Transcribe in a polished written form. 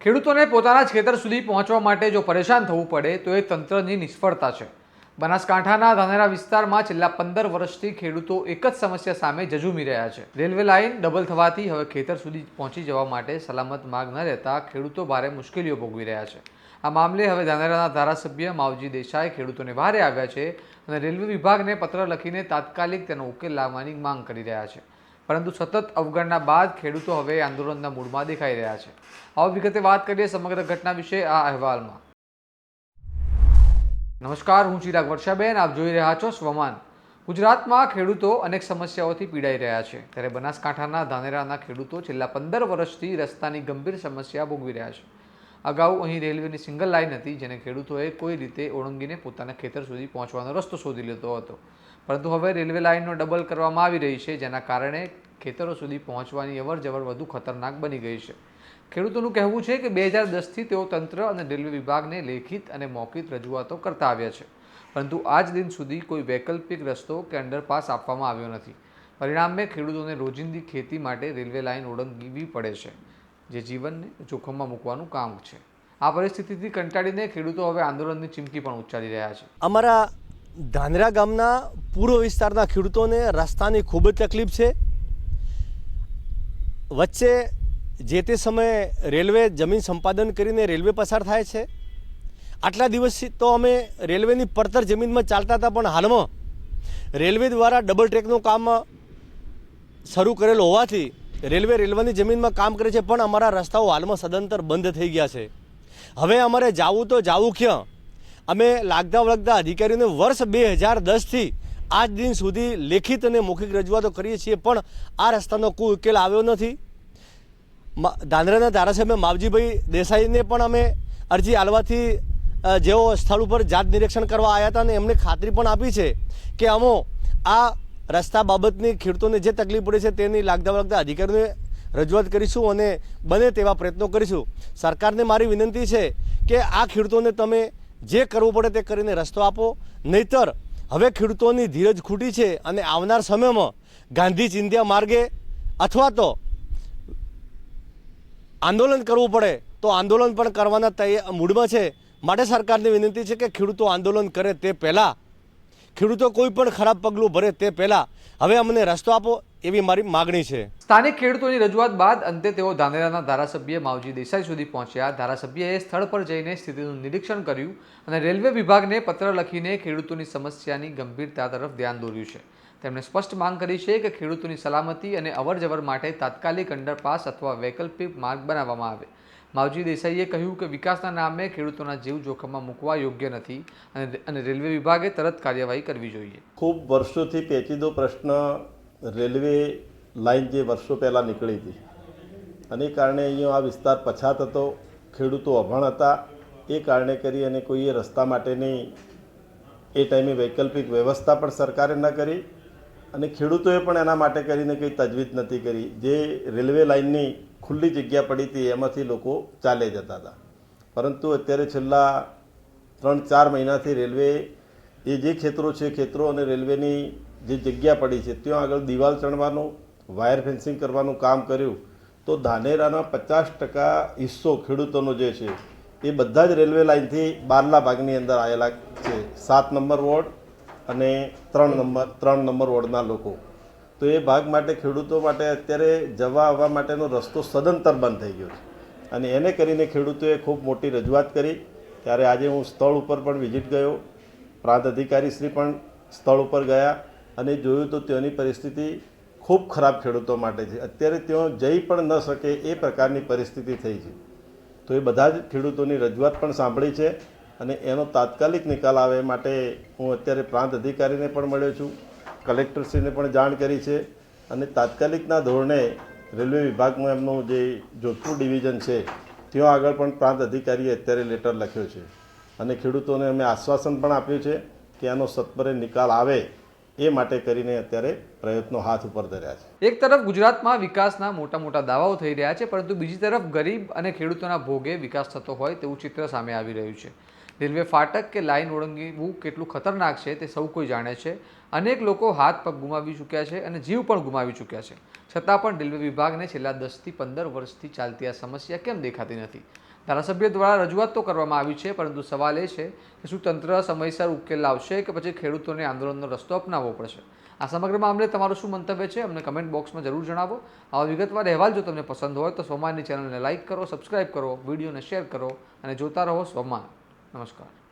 ખેડૂતોને પોતાના જ ખેતર સુધી પહોંચવા માટે જો પરેશાન થવું પડે તો એ તંત્રની નિષ્ફળતા છે। બનાસકાંઠાના ધાનેરા વિસ્તારમાં છેલ્લા 15 વર્ષથી ખેડૂતો એક જ સમસ્યા સામે ઝઝૂમી રહ્યા છે। રેલવે લાઇન ડબલ થવાથી હવે ખેતર સુધી પહોંચી જવા માટે સલામત માર્ગ ન રહેતા ખેડૂતો ભારે મુશ્કેલીઓ ભોગવી રહ્યા છે। આ મામલે હવે ધાનેરાના ધારાસભ્ય માવજી દેસાઈ ખેડૂતોને વહારે આવ્યા છે અને રેલવે વિભાગને પત્ર લખીને તાત્કાલિક તેનો ઉકેલ લાવવાની માંગ કરી રહ્યા છે, પરંતુ સતત અવગણના બાદ ખેડૂતો હવે આંદોલનના મૂડમાં દેખાઈ રહ્યા છે। આવો વિગતે વાત કરીએ સમગ્ર ઘટના વિશે આ અહેવાલમાં। નમસ્કાર, હું ચિરાગ વર્ષાબેન, આપ જોઈ રહ્યા છો સ્વમાન। ગુજરાતમાં ખેડૂતો અનેક સમસ્યાઓથી પીડાઈ રહ્યા છે, ત્યારે બનાસકાંઠાના ધાનેરાના ખેડૂતો છેલ્લા 15 વર્ષથી રસ્તાની ગંભીર સમસ્યા ભોગવી રહ્યા છે। અગાઉ અહીં રેલવેની સિંગલ લાઇન હતી, જેને ખેડૂતોએ કોઈ રીતે ઓળંગીને પોતાના ખેતર સુધી પહોંચવાનો રસ્તો શોધી લીધો હતો, પરંતુ હવે રેલવે લાઇનનો ડબલ કરવામાં આવી રહી છે, જેના કારણે ખેતરો સુધી પહોંચવાની અવરજવર વધુ ખતરનાક બની ગઈ છે। ખેડૂતોનું કહેવું છે કે 2010થી તેઓ તંત્ર અને રેલવે વિભાગને લેખિત અને મૌખિક રજૂઆતો કરતા આવ્યા છે, પરંતુ આજ દિન સુધી કોઈ વૈકલ્પિક રસ્તો કે અંડરપાસ આપવામાં આવ્યો નથી। પરિણામે ખેડૂતોને રોજિંદી ખેતી માટે રેલવે લાઇન ઓળંગવી પડે છે, જે જીવનને જોખમમાં મૂકવાનું કામ છે। આ પરિસ્થિતિથી કંટાળીને ખેડૂતો હવે આંદોલનની ચીમકી પણ ઉચ્ચારી રહ્યા છે। અમારા ધાનેરા ગામના પૂર્વ વિસ્તારના ખેડૂતોને રસ્તાની ખૂબ જ તકલીફ છે। વચ્ચે જે તે સમયે રેલવે જમીન સંપાદન કરીને રેલવે પસાર થાય છે। આટલા દિવસથી તો અમે રેલવેની પડતર જમીનમાં ચાલતા હતા, પણ હાલમાં રેલવે દ્વારા ડબલ ટ્રેકનું કામ શરૂ કરેલું હોવાથી રેલવેની જમીનમાં કામ કરે છે, પણ અમારા રસ્તાઓ હાલમાં સદંતર બંધ થઈ ગયા છે। હવે અમારે જાવું તો જાવું ક્યાં? અમે લાગતા વળગતા અધિકારીઓને વર્ષ 2010થી આજ દિન સુધી લેખિત અને મૌખિક રજૂઆતો કરીએ છીએ, પણ આ રસ્તાનો કોઈ ઉકેલ આવ્યો નથી। ધાનેરાના ધારાસભ્ય માવજીભાઈ દેસાઈને પણ અમે અરજી આલવાથી જેઓ સ્થળ ઉપર જાત નિરીક્ષણ કરવા આવ્યા હતા અને એમને ખાતરી પણ આપી છે કે અમો આ રસ્તા બાબતની ખેડૂતોને જે તકલીફ પડે છે તેની લાગતા વળગતા અધિકારીઓને રજૂઆત કરીશું અને બને તેવા પ્રયત્નો કરીશું। સરકારને મારી વિનંતી છે કે આ ખેડૂતોને તમે જે કરવું પડે તે કરીને રસ્તો આપો, નહીતર હવે ખેડૂતોની ધીરજ ખૂટી છે અને આવનાર સમયમાં ગાંધી ચિંધ્યા માર્ગે અથવા તો આંદોલન કરવું પડે તો આંદોલન પણ કરવાના મૂડમાં છે। માટે સરકારને વિનંતી છે કે ખેડૂતો આંદોલન કરે તે પહેલાં, ખેડૂતો કોઈ પણ ખરાબ પગલું ભરે તે પહેલાં હવે અમને રસ્તો આપો એવી મારી માગણી છે। સ્થાનિક ખેડૂતોની રજૂઆત બાદ અંતે તેઓ ધાનેરાના ધારાસભ્ય માવજી દેસાઈ સુધી પહોંચ્યા। ધારાસભ્યએ સ્થળ પર જઈને સ્થિતિનું નિરીક્ષણ કર્યું અને રેલવે વિભાગને પત્ર લખીને ખેડૂતોની સમસ્યાની ગંભીરતા તરફ ધ્યાન દોર્યું છે। તેમણે સ્પષ્ટ માંગ કરી છે કે ખેડૂતોની સલામતી અને અવરજવર માટે તાત્કાલિક અંડરપાસ અથવા વૈકલ્પિક માર્ગ બનાવવામાં આવે। માવજી દેસાઈએ કહ્યું કે વિકાસના નામે ખેડૂતોના જીવ જોખમમાં મૂકવા યોગ્ય નથી અને રેલવે વિભાગે તરત કાર્યવાહી કરવી જોઈએ। ખૂબ વર્ષોથી પેચીદો પ્રશ્ન રેલવે લાઇન જે વર્ષો પહેલાં નીકળી હતી અને એ કારણે અહીંયા આ વિસ્તાર પછાત હતો, ખેડૂતો અભણ હતા, એ કારણે કરી અને કોઈએ રસ્તા માટેની એ ટાઈમે વૈકલ્પિક વ્યવસ્થા પણ સરકારે ન કરી અને ખેડૂતોએ પણ એના માટે કરીને કંઈ તજવીજ નથી કરી। જે રેલવે લાઇનની ખુલ્લી જગ્યા પડી હતી એમાંથી લોકો ચાલે જતા હતા, પરંતુ અત્યારે છેલ્લા 3-4 મહિનાથી રેલવે એ જે ખેતરો છે ખેતરો અને રેલવેની જે જગ્યા પડી છે ત્યાં આગળ દિવાલ ચણવાનું, વાયર ફેન્સિંગ કરવાનું કામ કર્યું તો ધાનેરાના 50% હિસ્સો ખેડૂતોનો જે છે એ બધા જ રેલવે લાઇનથી બહારના ભાગની અંદર આવેલા છે। 7 નંબર વોર્ડ અને 3 નંબર વોર્ડના લોકો, તો એ ભાગ માટે ખેડૂતો માટે અત્યારે જવા આવવા માટેનો રસ્તો સદંતર બંધ થઈ ગયો છે અને એને કરીને ખેડૂતોએ ખૂબ મોટી રજૂઆત કરી। ત્યારે આજે હું સ્થળ ઉપર પણ વિઝિટ ગયો, પ્રાંત અધિકારીશ્રી પણ સ્થળ ઉપર ગયા અને જોયું તો ત્યાંની પરિસ્થિતિ ખૂબ ખરાબ ખેડૂતો માટે છે। અત્યારે ત્યાં જઈ પણ ન શકે એ પ્રકારની પરિસ્થિતિ થઈ છે। તો એ બધા જ ખેડૂતોની રજૂઆત પણ સાંભળી છે અને એનો તાત્કાલિક નિકાલ આવે માટે હું અત્યારે પ્રાંત અધિકારીને પણ મળ્યો છું, કલેક્ટરશ્રીને પણ જાણ કરી છે અને તાત્કાલિકના ધોરણે રેલવે વિભાગમાં એમનું જે જોધપુર ડિવિઝન છે ત્યાં આગળ પણ પ્રાંત અધિકારીએ અત્યારે લેટર લખ્યો છે અને ખેડૂતોને અમે આશ્વાસન પણ આપ્યું છે કે આનો સત્વરે નિકાલ આવે એ માટે કરીને અત્યારે પ્રયત્નો હાથ ઉપર ધર્યા છે। એક તરફ ગુજરાતમાં વિકાસના મોટા દાવાઓ થઈ રહ્યા છે, પરંતુ બીજી તરફ ગરીબ અને ખેડૂતોના ભોગે વિકાસ થતો હોય તેવું ચિત્ર સામે આવી રહ્યું છે। રેલવે ફાટક કે લાઇન ઓળંગવું કેટલું ખતરનાક છે તે સૌ કોઈ જાણે છે। અનેક લોકો હાથ પગ ગુમાવી ચૂક્યા છે અને જીવ પણ ગુમાવી ચૂક્યા છે, છતાં પણ રેલવે વિભાગને છેલ્લા 10 થી 15 વર્ષથી ચાલતી આ સમસ્યા કેમ દેખાતી નથી? ધારાસભ્ય દ્વારા રજૂઆત તો કરવામાં આવી છે, પરંતુ સવાલ એ છે કે શું તંત્ર સમયસર ઉકેલ લાવશે કે પછી ખેડૂતોને આંદોલનનો રસ્તો અપનાવવો પડશે. આ સમગ્ર મામલે તમારું શું મંતવ્ય છે અમને કમેન્ટ બોક્સમાં જરૂર જણાવો. આવા વિગતવાર અહેવાલ જો તમને પસંદ હોય તો સ્વમાનની ચેનલને લાઇક કરો, સબસ્ક્રાઇબ કરો, વિડીયોને શેર કરો અને જોતા રહો સ્વમાન. નમસ્કાર.